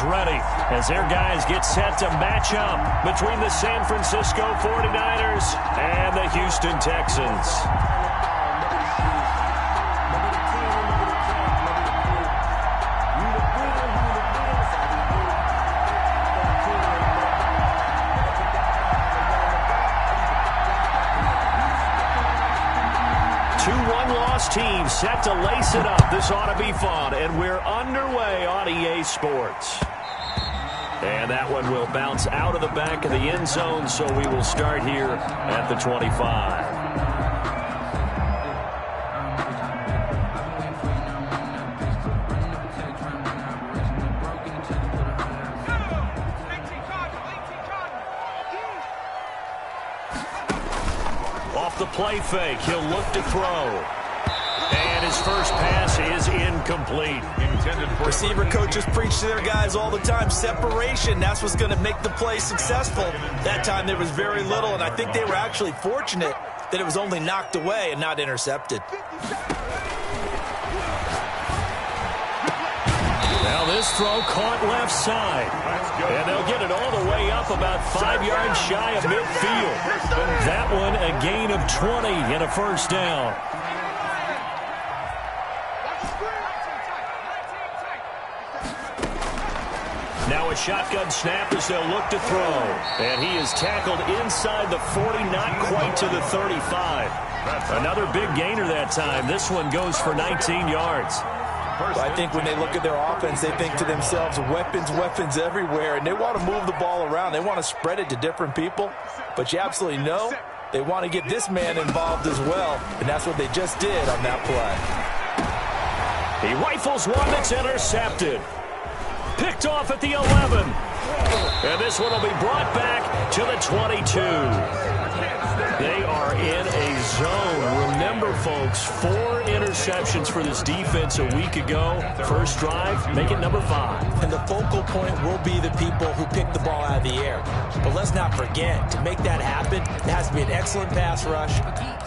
ready as their guys get set to match up between the San Francisco 49ers and the Houston Texans. Team set to lace it up. This ought to be fun, and we're underway on EA Sports. And that one will bounce out of the back of the end zone, so we will start here at the 25. Off the play fake, he'll look to throw. And his first pass is incomplete. Receiver coaches preach to their guys all the time. Separation, that's what's going to make the play successful. That time there was very little, and I think they were actually fortunate that it was only knocked away and not intercepted. Now this throw caught left side. And they'll get it all the way up about 5 yards shy of midfield. That one a gain of 20 and a first down. Now a shotgun snap as they'll look to throw. And he is tackled inside the 40, not quite to the 35. Another big gainer that time. This one goes for 19 yards. Well, I think when they look at their offense, they think to themselves, weapons, weapons everywhere. And they want to move the ball around. They want to spread it to different people. But you absolutely know they want to get this man involved as well. And that's what they just did on that play. He rifles one that's intercepted. Picked off at the 11. And this one will be brought back to the 22. They are in a zone. Remember, folks, 4 interceptions for this defense a week ago. First drive, make it number 5. And the focal point will be the people who pick the ball out of the air. But let's not forget, to make that happen, it has to be an excellent pass rush,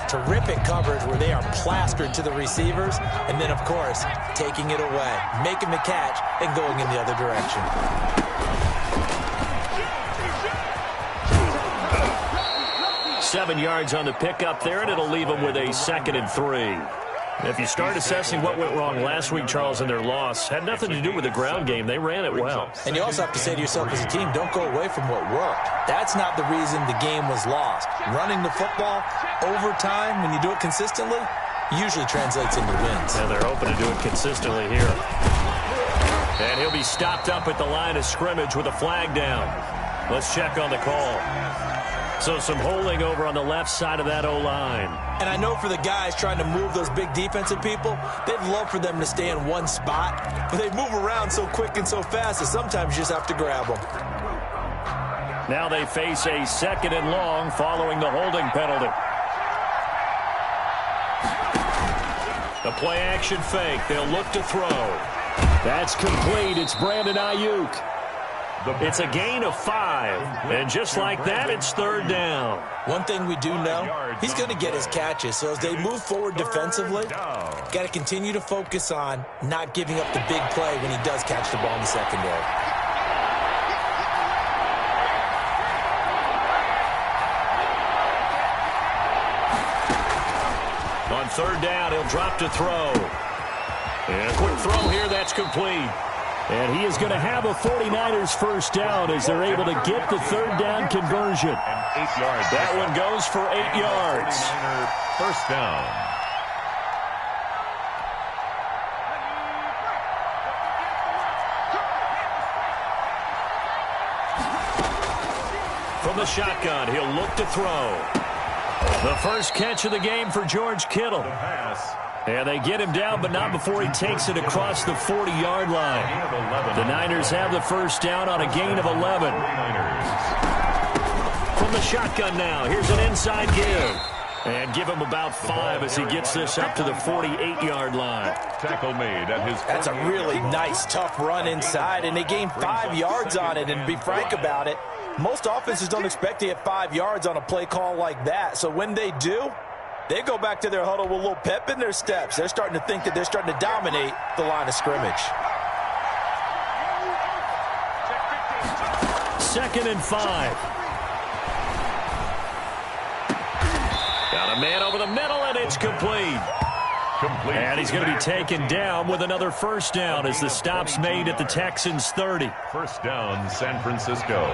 terrific coverage where they are plastered to the receivers, and then, of course, taking it away, making the catch, and going in the other direction. 7 yards on the pickup there, and it'll leave them with a 2nd and 3. If you start assessing what went wrong last week, Charles, in their loss, had nothing to do with the ground game. They ran it well. And you also have to say to yourself as a team, don't go away from what worked. That's not the reason the game was lost. Running the football over time, when you do it consistently, usually translates into wins. And they're hoping to do it consistently here. And he'll be stopped up at the line of scrimmage with a flag down. Let's check on the call. So some holding over on the left side of that O-line. And I know for the guys trying to move those big defensive people, they'd love for them to stay in one spot. But they move around so quick and so fast that sometimes you just have to grab them. Now they face a 2nd and long following the holding penalty. The play action fake. They'll look to throw. That's complete. It's Brandon Ayuk. It's a gain of 5, and just like that, it's 3rd down. One thing we do know, he's going to get his catches, so as they move forward defensively, got to continue to focus on not giving up the big play when he does catch the ball in the secondary. On 3rd down, he'll drop to throw. And a quick throw here, that's complete. And he is going to have a 49ers first down as they're able to get the 3rd down conversion. That one goes for 8 yards. First down. From the shotgun, he'll look to throw. The first catch of the game for George Kittle. And they get him down, but not before he takes it across the 40-yard line. The Niners have the first down on a gain of 11. From the shotgun now, here's an inside give. And give him about 5 as he gets this up to the 48-yard line. Tackle made at his. That's a really nice, tough run inside, and they gained 5 yards on it. And to be frank about it, most offenses don't expect to get 5 yards on a play call like that. So when they do, they go back to their huddle with a little pep in their steps. They're starting to think that they're starting to dominate the line of scrimmage. 2nd and 5. Got a man over the middle, and it's complete. And he's going to be taken down with another first down as the stop's made at the Texans' 30. First down, San Francisco.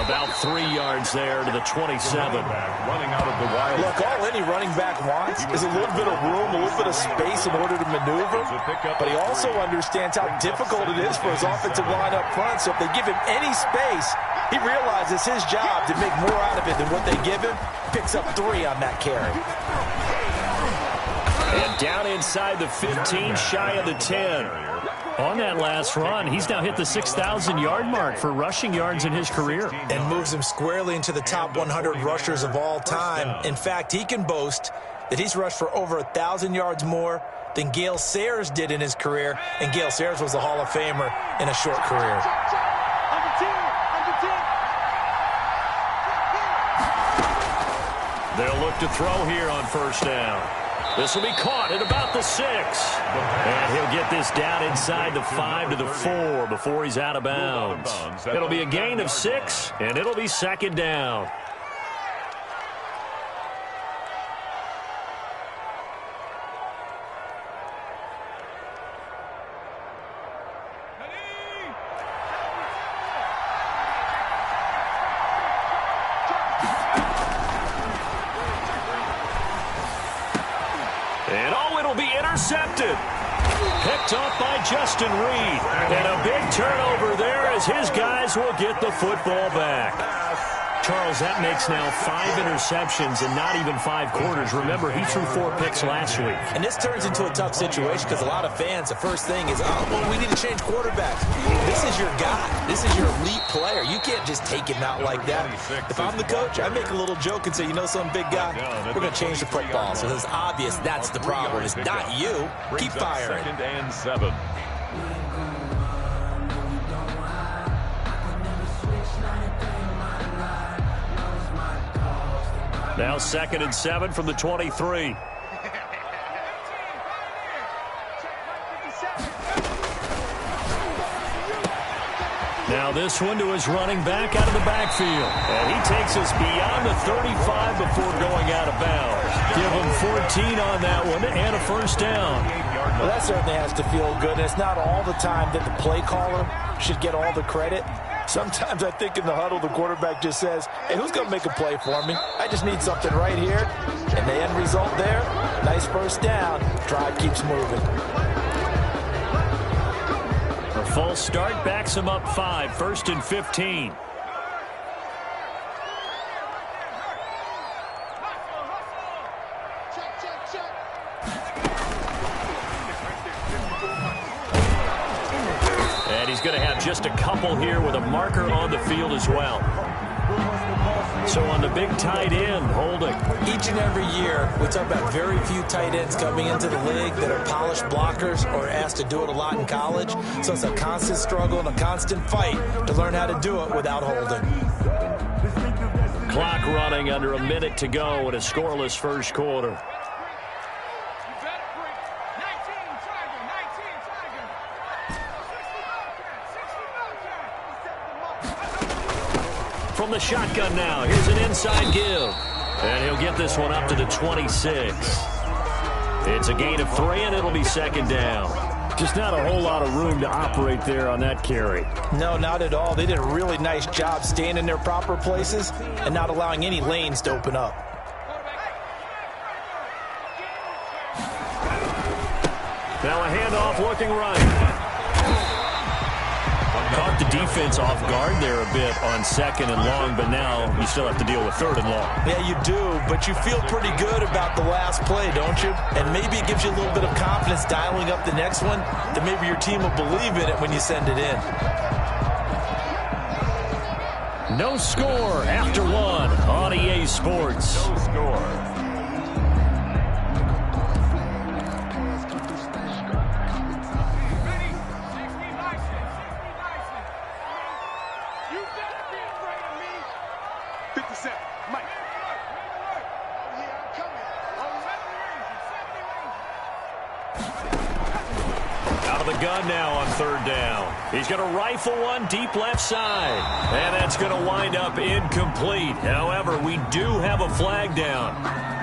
About 3 yards there to the 27. Running out of the wild. Look, all any running back wants is a little bit of room, a little bit of space in order to maneuver. But he also understands how difficult it is for his offensive line up front. So if they give him any space, he realizes his job to make more out of it than what they give him. Picks up 3 on that carry. And down inside the 15, shy of the 10. On that last run, he's now hit the 6,000-yard mark for rushing yards in his career. And moves him squarely into the top 100 rushers of all time. In fact, he can boast that he's rushed for over 1,000 yards more than Gale Sayers did in his career. And Gale Sayers was a Hall of Famer in a short career. They'll look to throw here on first down. This will be caught at about the 6. And he'll get this down inside the 5 to the 4 before he's out of bounds. It'll be a gain of 6, and it'll be 2nd down. Intercepted. Picked off by Justin Reed. And a big turnover there as his guys will get the football back. Charles, that makes now 5 interceptions and not even 5 quarters. Remember, he threw 4 picks last week. And this turns into a tough situation because a lot of fans, the first thing is, oh, well, we need to change quarterbacks. This is your guy. This is your elite player. You can't just take him out like that. If I'm the coach, I make a little joke and say, you know some big guy, we're going to change the football. So it's obvious that's the problem. It's not you. Keep firing. 2nd and 7. Now 2nd and 7 from the 23. Now this one to his running back out of the backfield. And he takes us beyond the 35 before going out of bounds. Give him 14 on that one and a first down. Well, that certainly has to feel good. And it's not all the time that the play caller should get all the credit. Sometimes I think in the huddle, the quarterback just says, hey, who's going to make a play for me? I just need something right here. And the end result there, nice first down. Drive keeps moving. A false start backs him up 5, 1st and 15. And he's going to have just a couple here with a marker on the field as well. So on the big tight end, holding. Each and every year, we talk about very few tight ends coming into the league that are polished blockers or asked to do it a lot in college. So it's a constant struggle and a constant fight to learn how to do it without holding. Clock running under a minute to go in a scoreless first quarter. From the shotgun now, here's an inside give. And he'll get this one up to the 26. It's a gain of 3, and it'll be 2nd down. Just not a whole lot of room to operate there on that carry. No, not at all. They did a really nice job staying in their proper places and not allowing any lanes to open up. Now a handoff looking right. Caught the defense off guard there a bit on 2nd and long, but now you still have to deal with 3rd and long. Yeah, you do, but you feel pretty good about the last play, don't you? And maybe it gives you a little bit of confidence dialing up the next one that maybe your team will believe in it when you send it in. No score after 1 on EA Sports. No score. Out of the gun now on third down. He's going to rifle one deep left side. And that's going to wind up incomplete. However, we do have a flag down.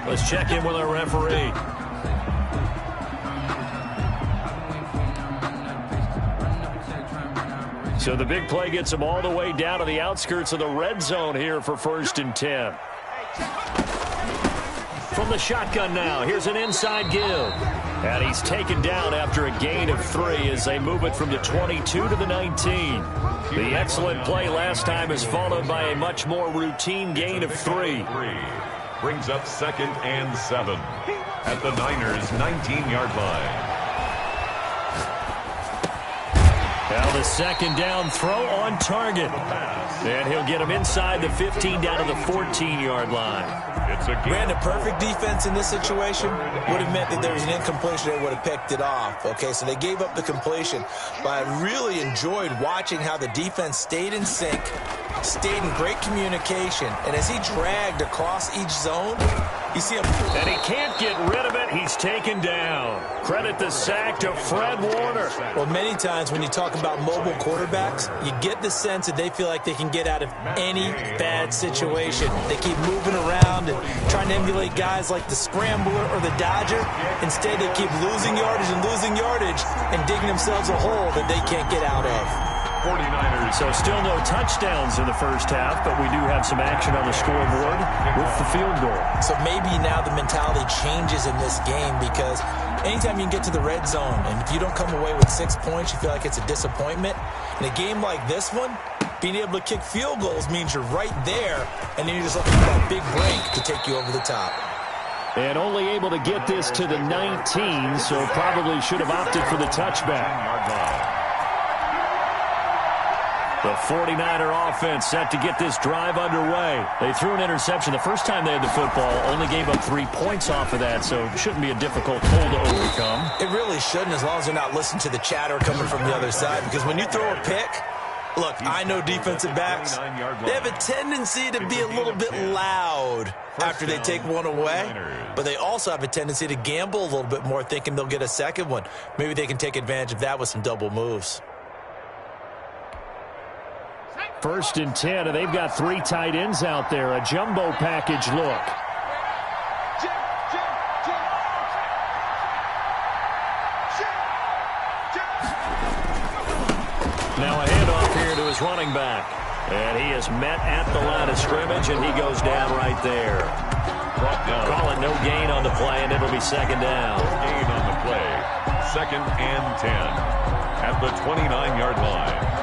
Let's check in with our referee. So the big play gets him all the way down to the outskirts of the red zone here for 1st and 10. From the shotgun now, here's an inside give. And he's taken down after a gain of 3 as they move it from the 22 to the 19. The excellent play last time is followed by a much more routine gain of 3. Brings up 2nd and 7 at the Niners' 19-yard line. Now the 2nd down throw on target. And he'll get him inside the 15 down to the 14-yard line. Ran a perfect defense in this situation. Would have meant that there was an incompletion. They would have picked it off. Okay, so they gave up the completion. But I really enjoyed watching how the defense stayed in sync, stayed in great communication. And as he dragged across each zone, you see him. And he can't get rid of it. He's taken down. Credit the sack to Fred Warner. Well, many times when you talk about mobile quarterbacks, you get the sense that they feel like they can get out of any bad situation. They keep moving around and trying to emulate guys like the Scrambler or the Dodger. Instead, they keep losing yardage and digging themselves a hole that they can't get out of. 49ers. So still no touchdowns in the first half, but we do have some action on the scoreboard with the field goal. So maybe now the mentality changes in this game because anytime you can get to the red zone and if you don't come away with 6 points, you feel like it's a disappointment. In a game like this one, being able to kick field goals means you're right there, and then you're just looking for that big break to take you over the top. And only able to get this to the 19, so probably should have opted for the touchback. The 49er offense set to get this drive underway. They threw an interception the first time they had the football, only gave up 3 points off of that, so it shouldn't be a difficult hole to overcome. It really shouldn't, as long as they're not listening to the chatter coming from the other side, because when you throw a pick, look, I know defensive backs, they have a tendency to be a little bit loud after they take one away, but they also have a tendency to gamble a little bit more, thinking they'll get a second one. Maybe they can take advantage of that with some double moves. 1st and 10, and they've got 3 tight ends out there. A jumbo package look. Now a handoff here to his running back. And he is met at the line of scrimmage, and he goes down right there. Call it no gain on the play, and it'll be 2nd down. Gain on the play. 2nd and 10 at the 29-yard line.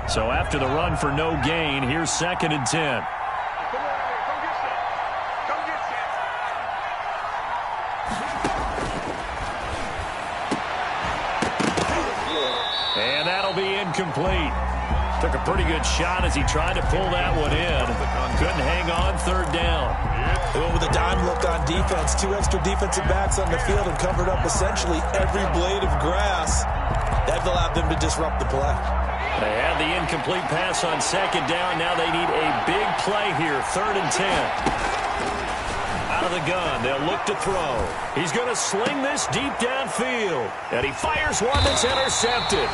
So after the run for no gain, here's 2nd and 10. And that'll be incomplete. Took a pretty good shot as he tried to pull that one in. Couldn't hang on 3rd down. They went with a dime look on defense. 2 extra defensive backs on the field and covered up essentially every blade of grass. That allowed them to disrupt the play. They had the incomplete pass on 2nd down. Now they need a big play here. 3rd and 10. Out of the gun. They'll look to throw. He's going to sling this deep downfield. And he fires one that's intercepted.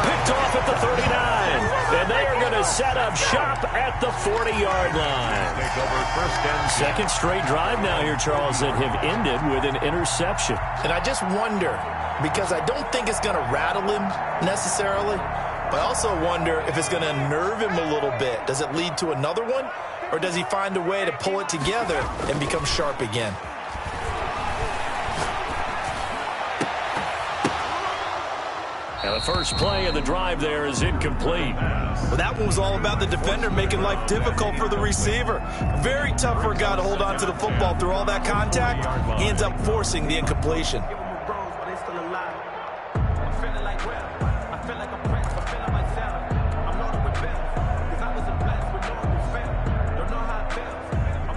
Picked off at the 39. And they are going to set up shop at the 40-yard line. 2nd straight drive now here, Charles, that have ended with an interception. And I just wonder, because I don't think it's going to rattle him necessarily, but I also wonder if it's going to nerve him a little bit. Does it lead to another one? Or does he find a way to pull it together and become sharp again? And the first play of the drive there is incomplete. Well, that one was all about the defender making life difficult for the receiver. Very tough for a guy to hold on to the football through all that contact. He ends up forcing the incompletion.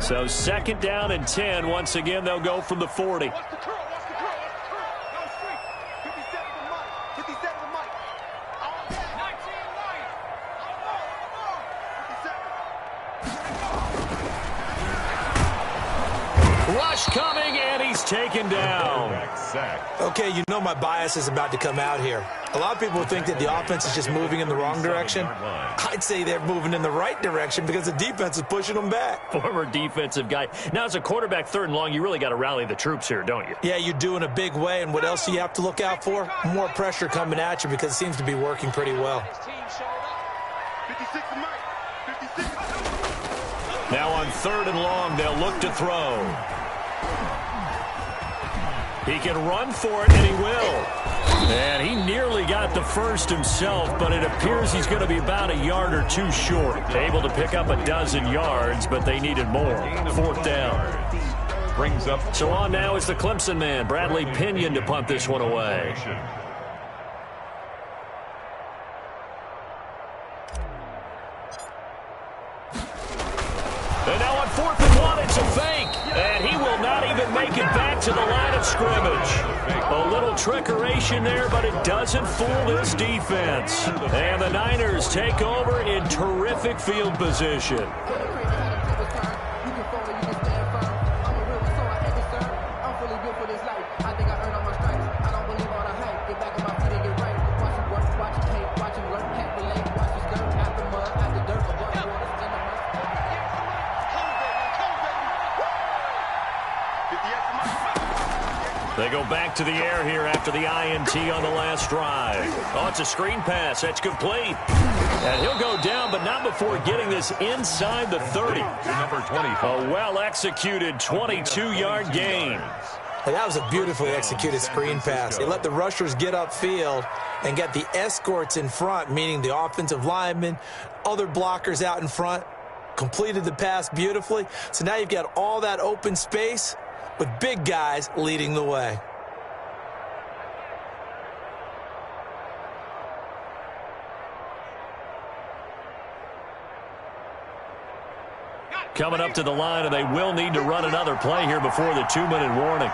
So 2nd down and 10. Once again, they'll go from the 40. Rush coming, and he's taken down. Okay, you know my bias is about to come out here. A lot of people think that the offense is just moving in the wrong direction. I'd say they're moving in the right direction because the defense is pushing them back. Former defensive guy. Now, as a quarterback 3rd and long, you really got to rally the troops here, don't you? Yeah, you do in a big way. And what else do you have to look out for? More pressure coming at you because it seems to be working pretty well. Now on 3rd and long, they'll look to throw. He can run for it, and he will. And he nearly got the first himself, but it appears he's going to be about a yard or 2 short. Able to pick up a dozen yards, but they needed more. 4th down. Brings up. So on now is the Clemson man, Bradley Pinion, to punt this one away. And now on 4th and 1, it's a fake. And he will not even make it back to the line of scrimmage. A little trickeration there, but it doesn't fool this defense. And the Niners take over in terrific field position. They go back to the air here after the INT on the last drive. Oh, it's a screen pass. That's complete. And he'll go down, but not before getting this inside the 30. Number 20. A well-executed 22-yard gain. And that was a beautifully executed screen pass. They let the rushers get upfield and get the escorts in front, meaning the offensive linemen, other blockers out in front, completed the pass beautifully. So now you've got all that open space with big guys leading the way. Coming up to the line, and they will need to run another play here before the 2-minute warning.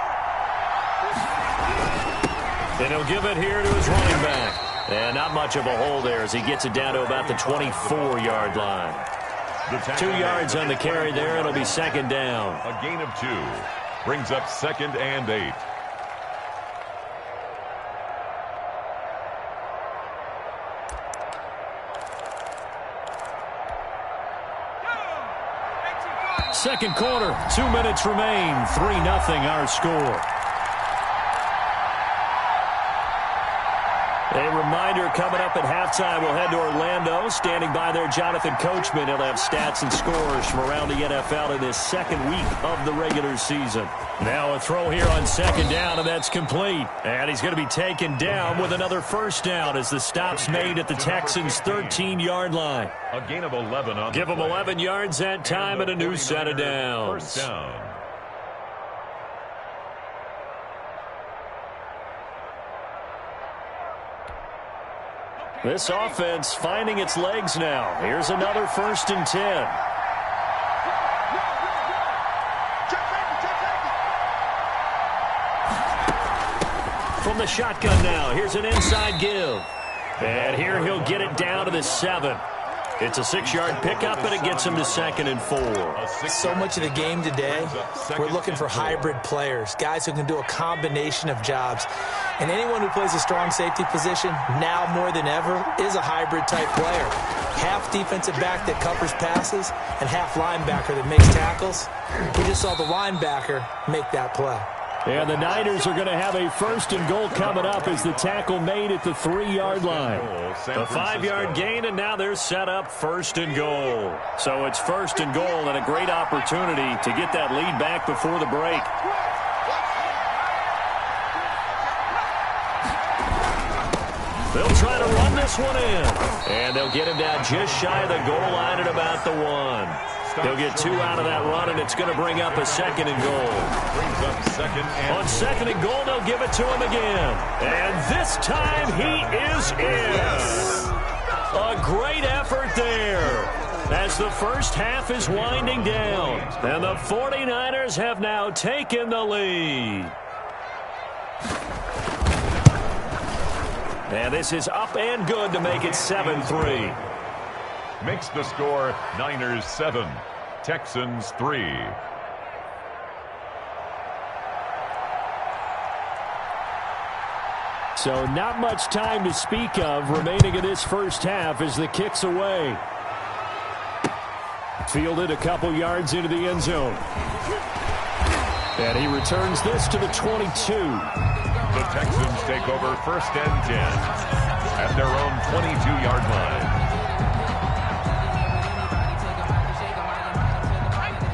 And he'll give it here to his running back. And not much of a hole there as he gets it down to about the 24-yard line. 2 yards on the carry there. It'll be 2nd down. A gain of 2. Brings up 2nd and 8. Second quarter, 2 minutes remain. 3-0 our score. A reminder coming up at halftime, we'll head to Orlando. Standing by there, Jonathan Coachman. He'll have stats and scores from around the NFL in this 2nd week of the regular season. Now a throw here on 2nd down, and that's complete. And he's going to be taken down with another 1st down as the stop's made at the Texans' 13-yard line. A gain of 11 on. Give them 11 yards that time and a new set of downs. 1st down. This offense finding its legs now. Here's another 1st and 10. From the shotgun now, here's an inside give. And here he'll get it down to the 7. It's a 6-yard pickup, and it gets him to 2nd and 4. So much of the game today, we're looking for hybrid players, guys who can do a combination of jobs. And anyone who plays a strong safety position, now more than ever, is a hybrid-type player. Half defensive back that covers passes and half linebacker that makes tackles. We just saw the linebacker make that play. And the Niners are going to have a 1st and goal coming up as the tackle made at the 3-yard line. A 5-yard gain, and now they're set up 1st and goal. So it's 1st and goal and a great opportunity to get that lead back before the break. They'll try to run this one in. And they'll get him down just shy of the goal line at about the 1. He'll get 2 out of that run, and it's going to bring up a 2nd and goal. Brings up 2nd and. On 2nd and goal, they'll give it to him again. And this time he is in. A great effort there. as the first half is winding down. And the 49ers have now taken the lead. And this is up and good to make it 7-3. Makes the score Niners 7, Texans 3. So not much time to speak of remaining in this first half as the kick's away. Fielded a couple yards into the end zone. And he returns this to the 22. The Texans take over 1st and 10 at their own 22-yard line.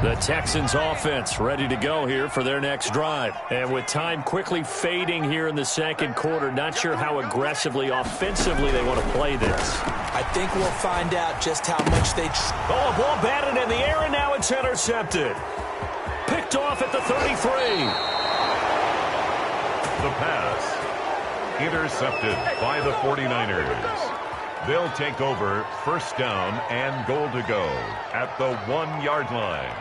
The Texans offense ready to go here for their next drive. And with time quickly fading here in the second quarter, not sure how aggressively, offensively they want to play this. I think we'll find out just how much they... Oh, a ball batted in the air, and now it's intercepted. Picked off at the 33. The pass intercepted by the 49ers. They'll take over 1st down and goal to go at the 1-yard line.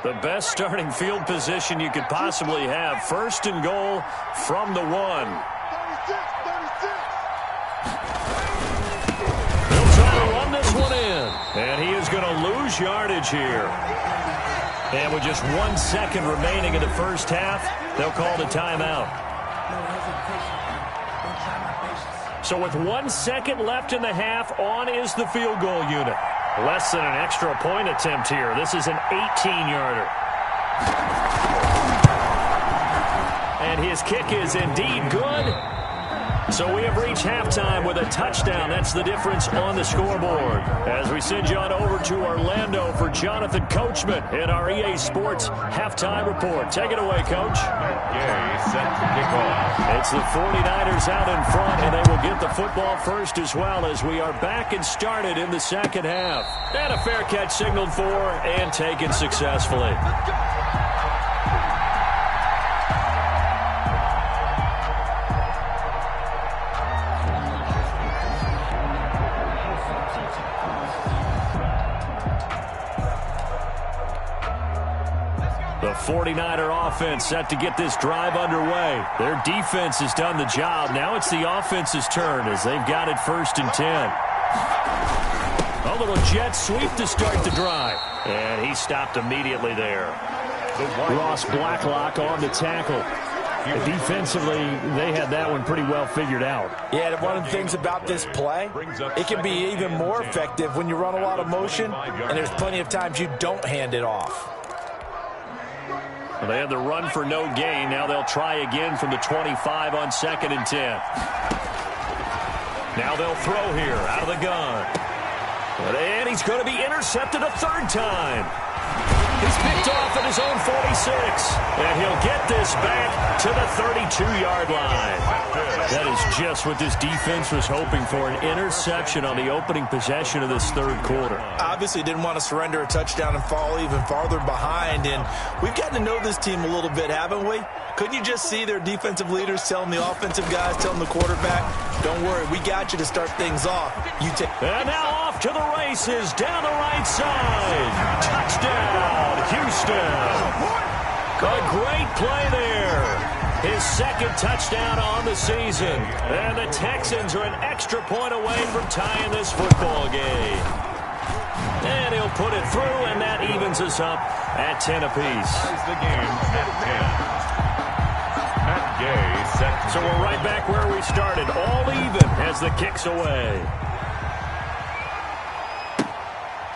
The best starting field position you could possibly have. 1st and goal from the 1. They'll try to run this one in. And he is going to lose yardage here. And with just 1 second remaining in the first half, they'll call the timeout. So with 1 second left in the half, on is the field goal unit. Less than an extra point attempt here. This is an 18-yarder. And his kick is indeed good. So we have reached halftime with a touchdown. That's the difference on the scoreboard. As we send you on over to Orlando for Jonathan Coachman in our EA Sports Halftime Report. Take it away, Coach. Yeah, set to kick off. It's the 49ers out in front, and they will get the football first as well as we are back and started in the second half. And a fair catch signaled for and taken successfully. The 49er offense set to get this drive underway. Their defense has done the job. Now it's the offense's turn as they've got it 1st and 10. A little jet sweep to start the drive. And he stopped immediately there. Ross Blacklock on the tackle. Defensively, they had that one pretty well figured out. Yeah, one of the things about this play, it can be even more effective when you run a lot of motion, and there's plenty of times you don't hand it off. Well, they had the run for no gain. Now they'll try again from the 25 on 2nd and 10. Now they'll throw here out of the gun. And he's going to be intercepted a 3rd time. He's picked off at his own 46. And he'll get this back to the 32-yard line. That is just what this defense was hoping for, an interception on the opening possession of this 3rd quarter. Obviously didn't want to surrender a touchdown and fall even farther behind. And we've gotten to know this team a little bit, haven't we? Couldn't you just see their defensive leaders telling the offensive guys, telling the quarterback, don't worry, we got you to start things off. And now off to the races down the right side. Touchdown, Houston. A great play there. His 2nd touchdown on the season. And the Texans are an extra point away from tying this football game. And he'll put it through, and that evens us up at 10 apiece. The game at 10. Matt Gay set. So we're right back where we started, all even as the kick's away.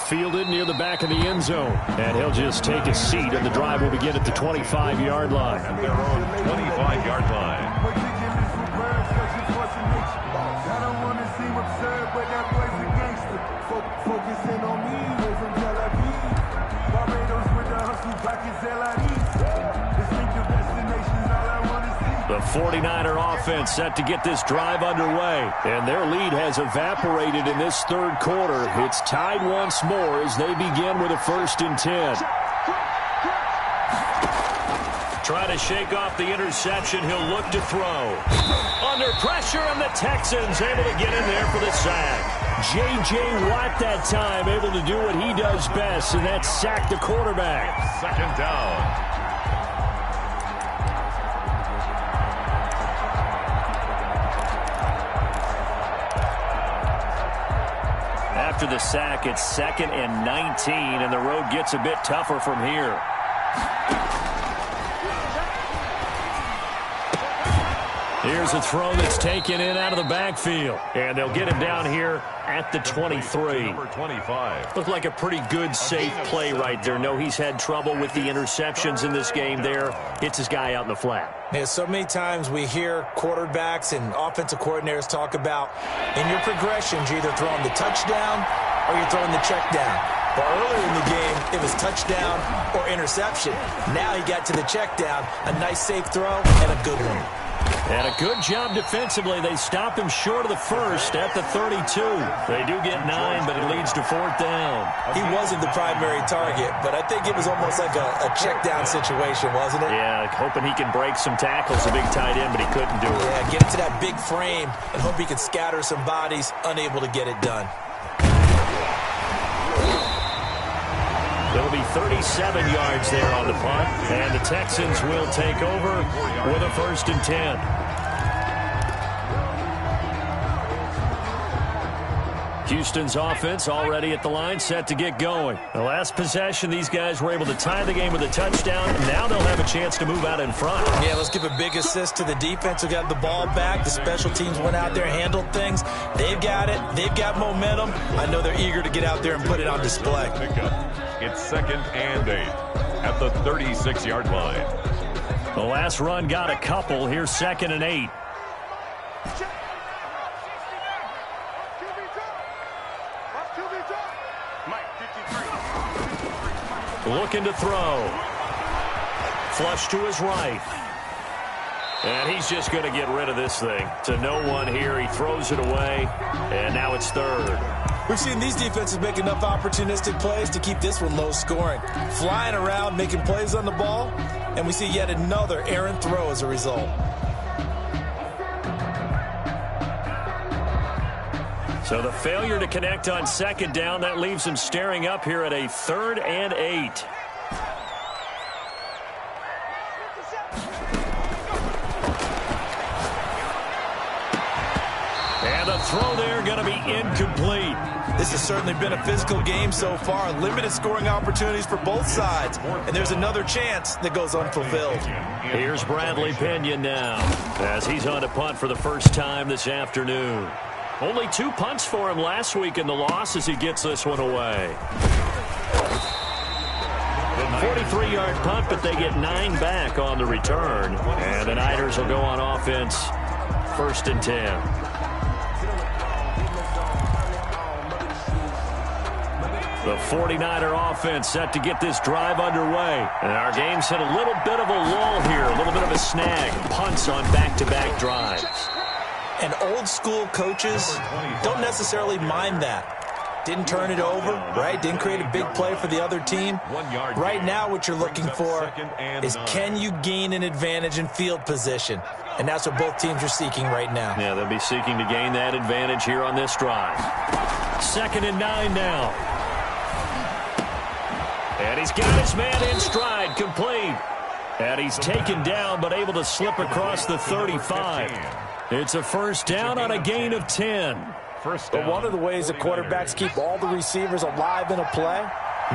Fielded near the back of the end zone. And he'll just take a seat, and the drive will begin at the 25-yard line. At their own 25-yard line. I don't want to seem absurd, but that boy's a gangster. Focusing on me, way from Tel Aviv. Barbados with the hustle, back in Tel Aviv. Distinctive destinations, all I want to see. The 49er offense set to get this drive underway. And their lead has evaporated in this 3rd quarter. It's tied once more as they begin with a 1st and 10. Trying to shake off the interception. He'll look to throw. Under pressure, and the Texans able to get in there for the sack. J.J. Watt that time able to do what he does best, and that's sack the quarterback. Second down. After the sack, it's 2nd and 19, and the road gets a bit tougher from here. Here's a throw that's taken in out of the backfield. And they'll get him down here at the 23. Number 25. Looked like a pretty good, safe play right there. No, he's had trouble with the interceptions in this game there. Hits his guy out in the flat. Yeah, so many times we hear quarterbacks and offensive coordinators talk about in your progressions, you're either throwing the touchdown or you're throwing the check down. But earlier in the game, it was touchdown or interception. Now he got to the check down, a nice safe throw, and a good one. And a good job defensively. They stop him short of the first at the 32. They do get 9, but it leads to 4th down. He wasn't the primary target, but I think it was almost like a check down situation, wasn't it? Yeah, hoping he can break some tackles, a big tight end, but he couldn't do it. Yeah, get into that big frame and hope he can scatter some bodies, unable to get it done. It'll be 37 yards there on the punt, and the Texans will take over with a 1st and 10. Houston's offense already at the line, set to get going. The last possession, these guys were able to tie the game with a touchdown. Now they'll have a chance to move out in front. Yeah, let's give a big assist to the defense who got the ball back. The special teams went out there, handled things. They've got it. They've got momentum. I know they're eager to get out there and put it on display. It's 2nd and 8 at the 36-yard line. The last run got a couple. Here's 2nd and 8. Looking to throw. Flush to his right. And he's just going to get rid of this thing. To no one here. He throws it away. And now it's 3rd. We've seen these defenses make enough opportunistic plays to keep this one low scoring. Flying around, making plays on the ball. And we see yet another errant throw as a result. So the failure to connect on 2nd down, that leaves him staring up here at a 3rd and 8. And the throw there going to be incomplete. This has certainly been a physical game so far. Limited scoring opportunities for both sides. And there's another chance that goes unfulfilled. Here's Bradley Pinion now as he's on to punt for the first time this afternoon. Only 2 punts for him last week in the loss as he gets this one away. 43-yard punt, but they get 9 back on the return. And the Niners will go on offense, 1st and 10. The 49er offense set to get this drive underway. And our game's hit a little bit of a lull here, a little bit of a snag. Punts on back-to-back drives. And old-school coaches don't necessarily mind that. Didn't turn it over, right? Didn't create a big play for the other team. Right now what you're looking for is can you gain an advantage in field position? And that's what both teams are seeking right now. Yeah, they'll be seeking to gain that advantage here on this drive. 2nd and 9 now. And he's got his man in stride, complete. And he's taken down but able to slip across the 35. It's a 1st down on a gain of 10. But one of the ways the quarterbacks keep all the receivers alive in a play,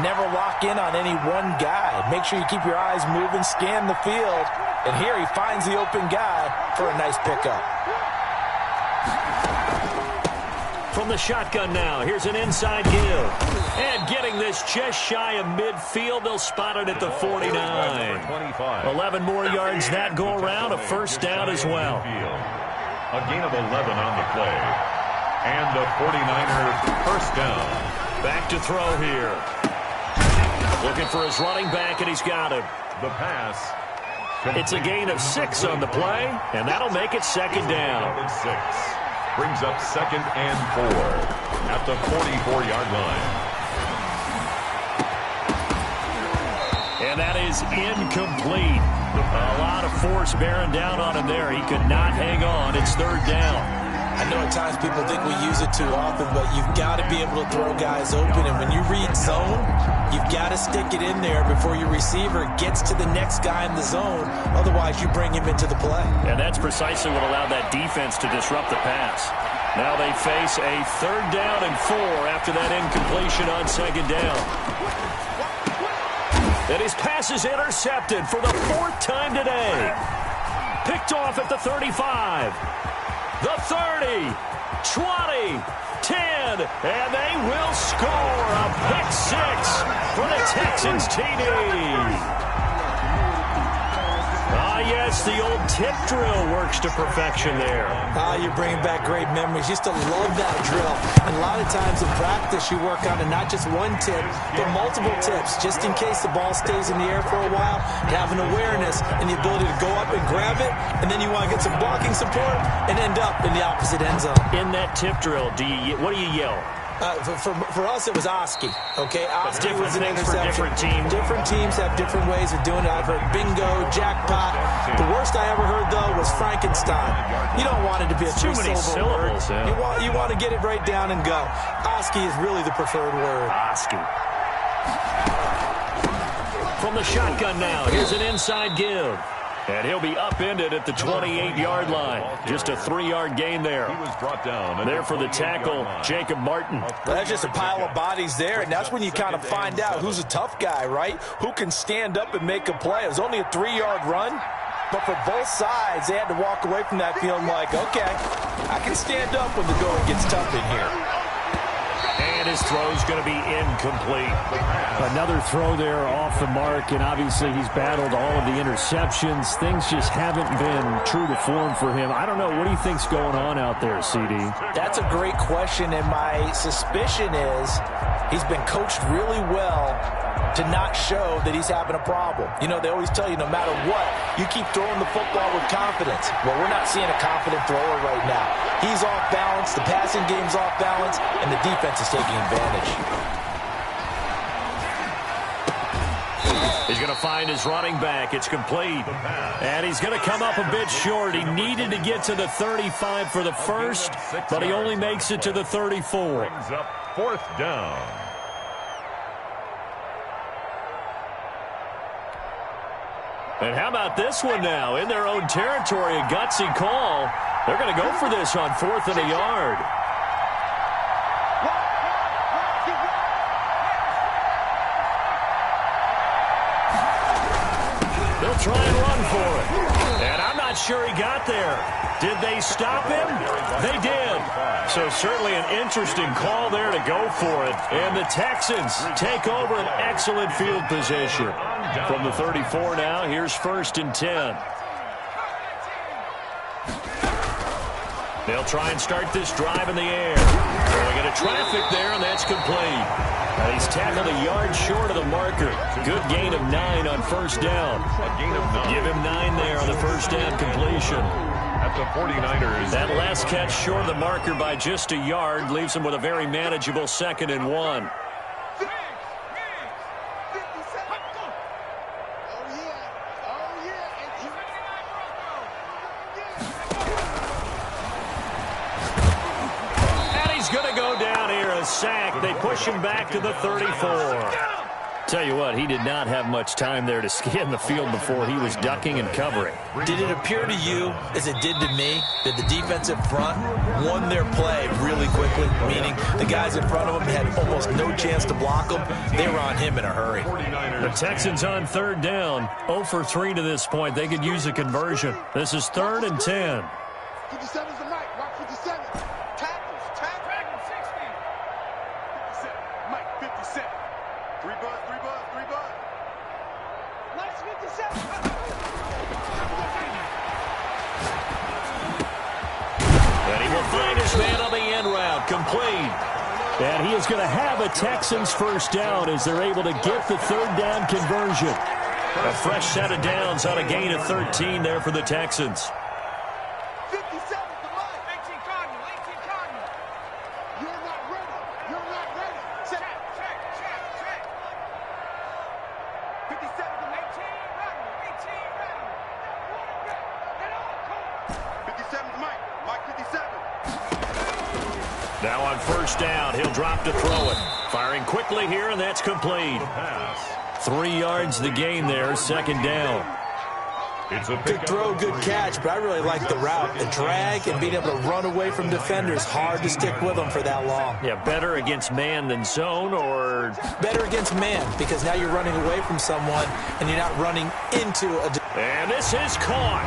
never lock in on any one guy. Make sure you keep your eyes moving, scan the field. And here he finds the open guy for a nice pickup. From the shotgun now, here's an inside give. And getting this just shy of midfield, they'll spot it at the 49. 11 more yards that go around, a 1st down as well. A gain of 11 on the play. And the 49ers 1st down. Back to throw here. Looking for his running back, and he's got him. The pass. It's a gain of 6 on the play, and that'll make it 2nd down. 6. Brings up 2nd and 4 at the 44-yard line. And that is incomplete. A lot of force bearing down on him there. He could not hang on. It's third down. I know at times people think we use it too often, but you've got to be able to throw guys open. And when you read zone, you've got to stick it in there before your receiver gets to the next guy in the zone. Otherwise, you bring him into the play. And that's precisely what allowed that defense to disrupt the pass. Now they face a third down and 4 after that incompletion on second down. And his pass is intercepted for the 4th time today. Picked off at the 35. The 30, 20, 10, and they will score a pick 6 for the Texans TD. Yes, the old tip drill works to perfection there. You're bringing back great memories. Used to love that drill. And a lot of times in practice, you work on not just one tip, but multiple tips, just in case the ball stays in the air for a while. Have an awareness and the ability to go up and grab it, and then you want to get some blocking support and end up in the opposite end zone. In that tip drill, what do you yell? For us, it was Oski. Okay, Oski was an interception. For different teams. Different teams have different ways of doing it. I've heard bingo, jackpot. The worst I ever heard, though, was Frankenstein. You don't want it to be a too many syllables. Yeah. You want to get it right down and go. Oski is really the preferred word. Oski. From the shotgun now, here's an inside give. And he'll be upended at the 28-yard line. Just a 3-yard gain there. He was brought down. There for the tackle, Jacob Martin. Well, that's just a pile of bodies there, and that's when you kind of find out who's a tough guy, right? Who can stand up and make a play. It was only a 3-yard run, but for both sides, they had to walk away from that feeling like, okay, I can stand up when the going gets tough in here. And his throw's going to be incomplete. Another throw there off the mark, and obviously he's battled all of the interceptions. Things just haven't been true to form for him. I don't know. What do you think's going on out there, CD? That's a great question, and my suspicion is he's been coached really well to not show that he's having a problem. You know, they always tell you no matter what, you keep throwing the football with confidence. Well, we're not seeing a confident thrower right now. He's off balance, the passing game's off balance, and the defense is taking advantage. He's going to find his running back. It's complete. And he's going to come up a bit short. He needed to get to the 35 for the first, but he only makes it to the 34. Brings up 4th down. And how about this one now? In their own territory, a gutsy call. They're going to go for this on 4th and a yard. They'll try and run for it. And I'm not sure he got there. Did they stop him? They did. So certainly an interesting call there to go for it. And the Texans take over an excellent field position. From the 34 now, here's 1st and 10. They'll try and start this drive in the air. They get a traffic there, and that's complete. He's tackled a yard short of the marker. Good gain of 9 on 1st down. A gain of 9. Give him 9 there on the 1st down completion. At the 49ers. That last catch short of the marker by just a yard leaves him with a very manageable 2nd and 1. Sack. They push him back to the 34. Tell you what, he did not have much time there to scan the field before he was ducking and covering. Did it appear to you, as it did to me, that the defensive front won their play really quickly? Meaning the guys in front of them had almost no chance to block him. They were on him in a hurry. The Texans on 3rd down. 0 for 3 to this point. They could use a conversion. This is 3rd and 10. 57's the mic. Mark 57. Tackles. 60. 57. Mike 57. 3 buzz. Nice 57. And he will find his man on the end route. Complete. And he is going to have a Texans 1st down as they're able to get the 3rd down conversion. A fresh set of downs on a gain of 13 there for the Texans. 57's the mic. 18 Cardinal. You're not ready. Check. 57's the 18. Now on first down, he'll drop to throw it. Firing quickly here, and that's complete. 3 yards the gain there, second down. It's a Good throw, good catch, but I really like the route. The drag and being able to run away from defenders, hard to stick with them for that long. Yeah, better against man than zone, or better against man, because now you're running away from someone and you're not running into a... And this is caught.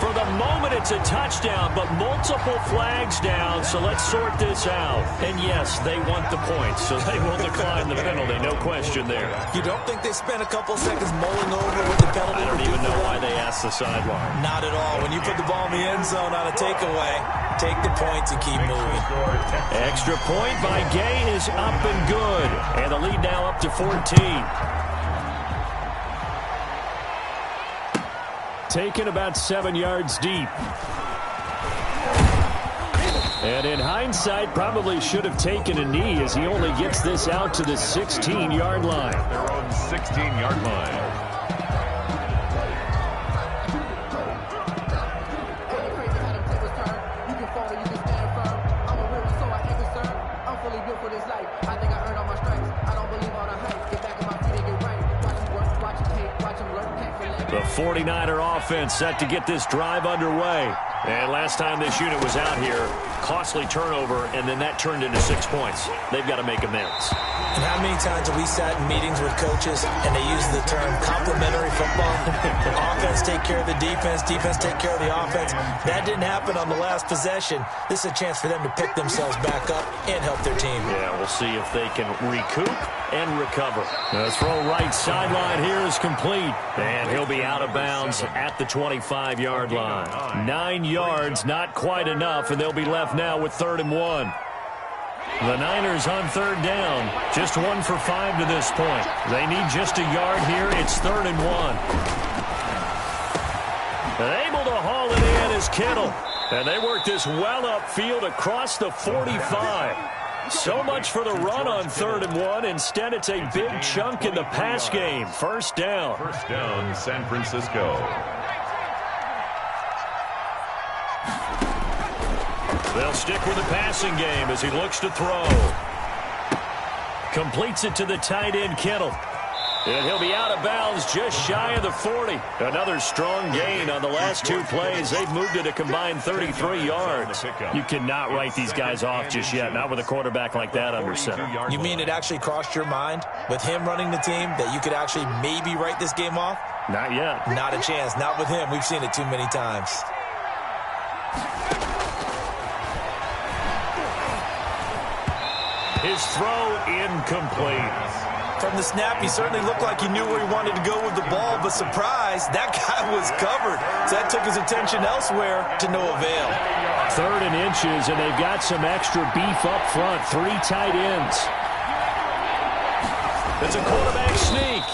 For the moment, it's a touchdown, but multiple flags down, so let's sort this out. And yes, they want the points, so they will decline the penalty, no question there. You don't think they spent a couple seconds mulling over what the penalty? I don't even know why they asked the sideline. Not at all. When you put the ball in the end zone on a takeaway, take the points and keep moving. Extra point by Gay is up and good, and the lead now up to 14. Taken about 7 yards deep. And in hindsight, probably should have taken a knee as he only gets this out to the 16-yard line. Their own 16-yard line. The 49er offense set to get this drive underway. And last time this unit was out here, costly turnover, and then that turned into 6 points. They've got to make amends. And how many times have we sat in meetings with coaches and they use the term complementary football? Offense take care of the defense, defense take care of the offense. That didn't happen on the last possession. This is a chance for them to pick themselves back up and help their team. Yeah, we'll see if they can recoup and recover. The throw right sideline here is complete. And he'll be out of bounds at the 25-yard line. 9 yards, not quite enough, and they'll be left now with 3rd and 1. The Niners on 3rd down. Just 1 for 5 to this point. They need just a yard here. It's 3rd and 1. Able to haul it in is Kittle. And they work this well upfield across the 45. So much for the run on 3rd and 1. Instead, it's a big chunk in the pass game. First down. First down, San Francisco. They'll stick with the passing game as he looks to throw. Completes it to the tight end, Kittle. And he'll be out of bounds just shy of the 40. Another strong gain on the last 2 plays. They've moved it a combined 33 yards. You cannot write these guys off just yet, not with a quarterback like that under center. You mean it actually crossed your mind with him running the team that you could actually maybe write this game off? Not yet. Not a chance. Not with him. We've seen it too many times. His throw incomplete. From the snap, he certainly looked like he knew where he wanted to go with the ball, but surprise, that guy was covered. So that took his attention elsewhere to no avail. 3rd and inches, and they've got some extra beef up front. 3 tight ends. It's a quarterback sneak.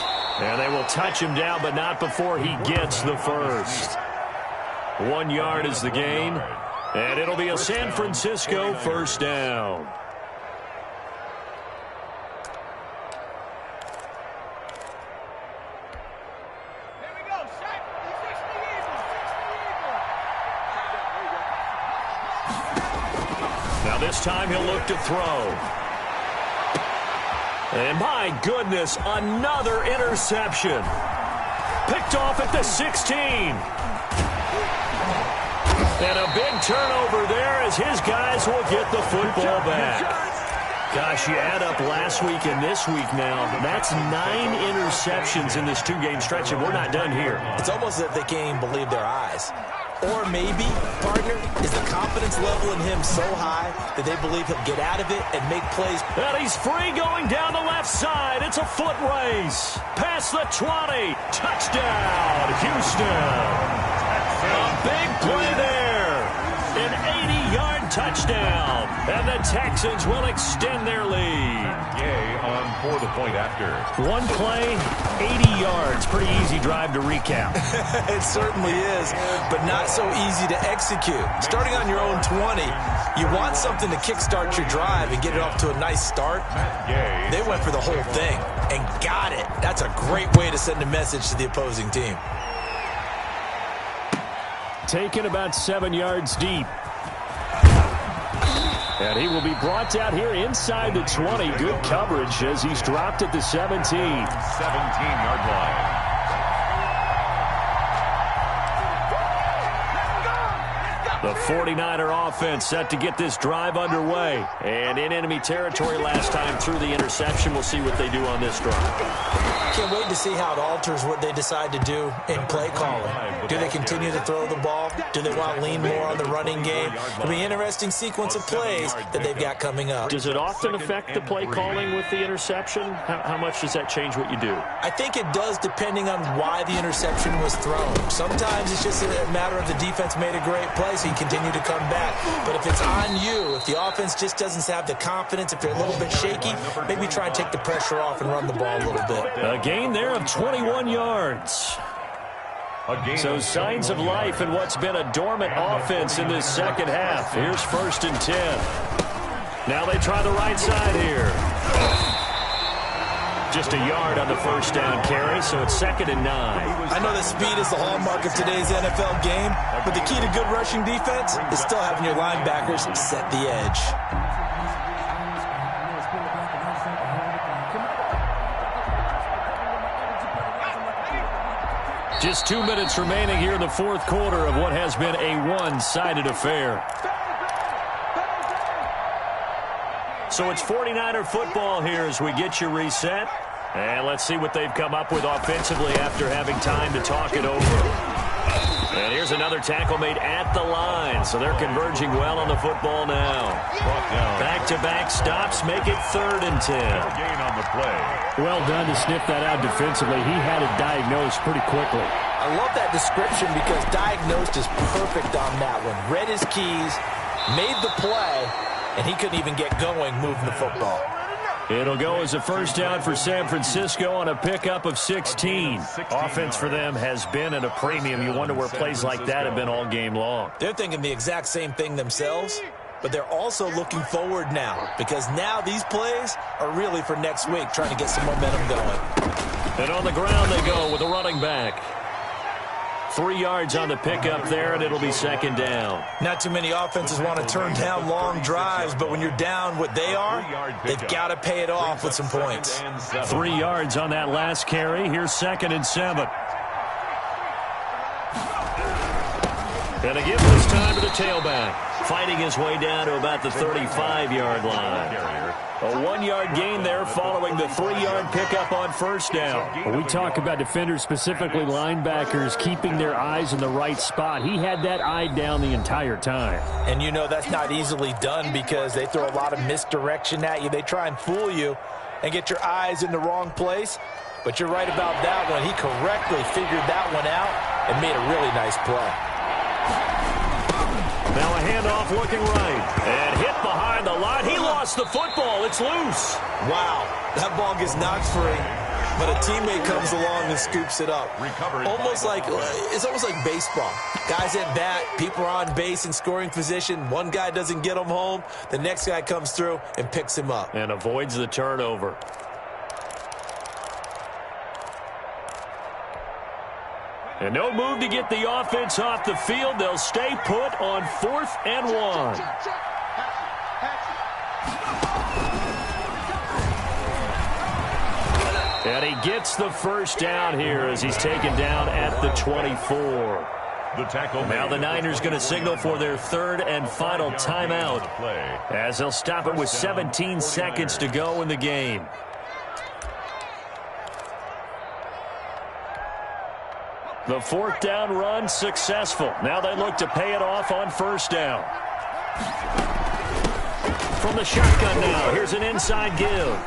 And they will touch him down, but not before he gets the first. 1 yard is the gain. And it'll be a San Francisco first down. Now this time he'll look to throw. And my goodness, another interception. Picked off at the 16. And a big turnover there as his guys will get the football back. Gosh, you add up last week and this week now, that's 9 interceptions in this 2-game stretch, and we're not done here. It's almost as if they can't even believe their eyes. Or maybe, partner, is the confidence level in him so high that they believe he'll get out of it and make plays. And he's free going down the left side. It's a foot race. Past the 20. Touchdown, Houston. A big play there. An 80-yard touchdown. And the Texans will extend their lead. Gay on for the point after. 1 play, 80 yards. Pretty easy drive to recap. It certainly is, but not so easy to execute. Starting on your own 20, you want something to kickstart your drive and get it off to a nice start. They went for the whole thing and got it. That's a great way to send a message to the opposing team. Taken about 7 yards deep. And he will be brought down here inside the 20. Good coverage as he's dropped at the 17. 17-yard line. The 49er offense set to get this drive underway. And in enemy territory last time through the interception. We'll see what they do on this drive. Can't wait to see how it alters what they decide to do in play calling. Do they continue to throw the ball? Do they want to lean more on the running game? It'll be an interesting sequence of plays that they've got coming up. Does it often affect the play calling with the interception? How much does that change what you do? I think it does depending on why the interception was thrown. Sometimes it's just a matter of the defense made a great play, so you continue to come back. But if it's on you, if the offense just doesn't have the confidence, if they're a little bit shaky, maybe try and take the pressure off and run the ball a little bit. A gain there of 21 yards. So signs of life in what's been a dormant offense in this second half. Here's 1st and 10. Now they try the right side here. Just a yard on the first down carry, so it's 2nd and 9. I know that speed is the hallmark of today's NFL game, but the key to good rushing defense is still having your linebackers set the edge. Just 2 minutes remaining here in the fourth quarter of what has been a one-sided affair. So it's 49er football here as we get you reset. And let's see what they've come up with offensively after having time to talk it over. And here's another tackle made at the line. So they're converging well on the football now. Back-to-back stops make it 3rd and 10. Gain on the play. Well done to sniff that out defensively. He had it diagnosed pretty quickly. I love that description because diagnosed is perfect on that one. Read his keys, made the play, and he couldn't even get going moving the football. It'll go as a first down for San Francisco on a pickup of 16. Offense for them has been at a premium. You wonder where plays like that have been all game long. They're thinking the exact same thing themselves, but they're also looking forward now because now these plays are really for next week, trying to get some momentum going. And on the ground they go with a running back. 3 yards on the pickup there, and it'll be 2nd down. Not too many offenses want to turn down long drives, but when you're down what they are, they've got to pay it off with some points. 3 yards on that last carry. Here's 2nd and 7. And a give this time to the tailback. Fighting his way down to about the 35-yard line. A 1-yard gain there following the 3-yard pickup on first down. When we talk about defenders, specifically linebackers, keeping their eyes in the right spot. He had that eye down the entire time. And you know that's not easily done because they throw a lot of misdirection at you. They try and fool you and get your eyes in the wrong place. But you're right about that one. He correctly figured that one out and made a really nice play. Now a handoff looking right. And hit behind the line. He lost the football. It's loose. Wow. That ball gets knocked free, but a teammate comes along and scoops it up. It's almost like baseball. Guys at bat, people are on base in scoring position. One guy doesn't get him home. The next guy comes through and picks him up. And avoids the turnover. And no move to get the offense off the field. They'll stay put on 4th and 1. And he gets the first down here as he's taken down at the 24. The tackle now the Niners going to signal for their 3rd and final timeout as they'll stop it with 17 seconds to go in the game. The 4th down run successful. Now they look to pay it off on first down. From the shotgun now, here's an inside give.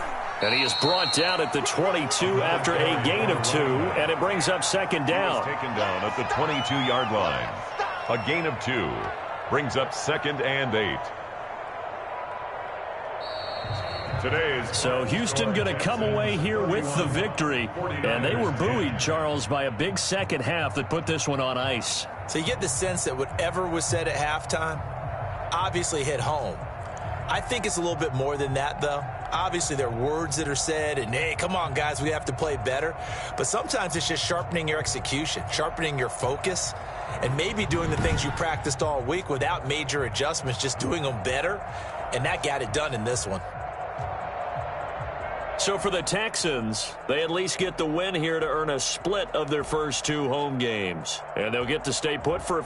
And he is brought down at the 22 after a gain of 2, and it brings up 2nd down. Taken down at the 22-yard line. A gain of 2 brings up 2nd and 8. So Houston going to come away here with the victory. And they were buoyed, Charles, by a big second half that put this one on ice. So you get the sense that whatever was said at halftime obviously hit home. I think it's a little bit more than that, though. Obviously, there are words that are said, and, hey, come on, guys, we have to play better. But sometimes it's just sharpening your execution, sharpening your focus, and maybe doing the things you practiced all week without major adjustments, just doing them better. and that got it done in this one. So for the Texans, they at least get the win here to earn a split of their first 2 home games. And they'll get to stay put for